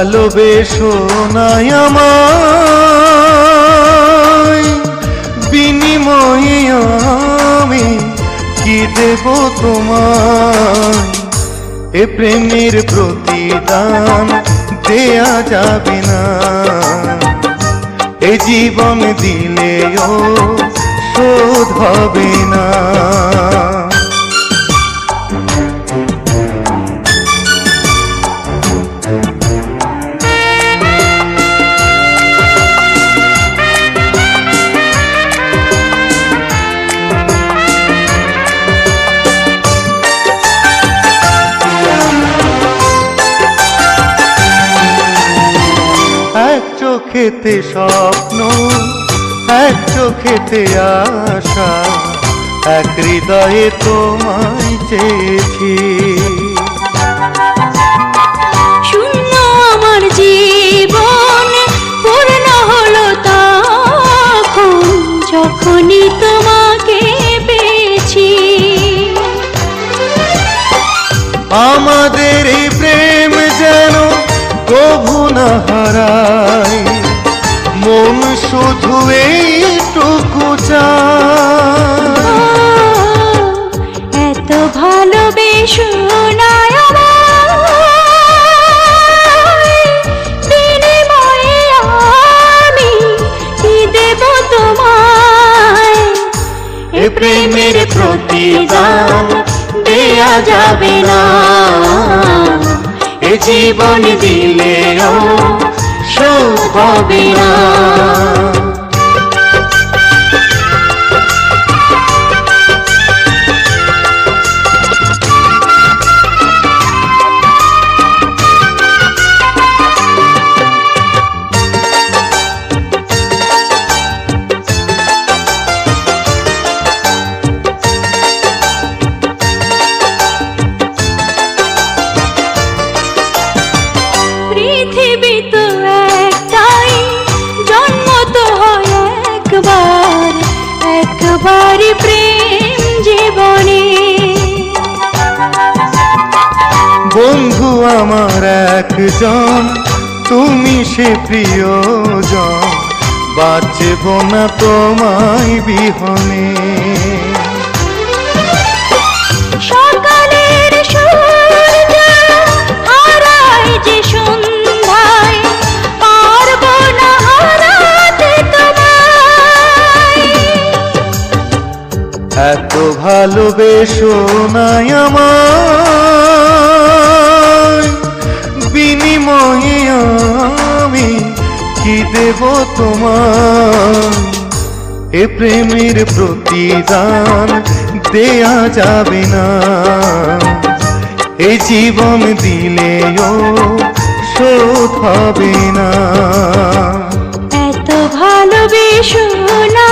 ভালোবেসো না আমায়, বিনিময়ে আমি কি দেব তোমায়? এ প্রেমের প্রতিদান দেয়া যাবে না, এ জীবন দিলেও শোধ হবে না। এক চোখেতে স্বপ্ন, এক চোখেতে আশা, এক হৃদয়ে তোমায় চেয়েছি। শূন্য আমার জীবন পূর্ণ হলো তখন, যখনই তোমাকে পেয়েছি। আমাদের এই প্রেম যেন কভু না হারায়, মন শুধু এইটুকু চায়। এত ভালোবেসো না আমায়, বিনিময়ে আমি কি দেব তোমায়? এ প্রেমের প্রতিদান দেয়া যাবে না, এ জীবন দিলেও শোধ হবে না। পৃথিবী তো একটাই, জন্ম তো হয় একবার, একবারই প্রেম জীবনে। বন্ধু আমার একজন, তুমি সে প্রিয়জন, বাঁচব না তোমায় বিহনে। সকালের সূর্য হারায় যে সন্ধ্যায়, পারবো না হারাতে তোমায়। এত ভালোবেসো না আমায়, বিনিময়ে আমি কি দেব তোমায়? এ প্রেমের প্রতিদান দেয়া যাবে না, এ জীবন দিলেও শোধ হবে না। এত ভালোবেসো না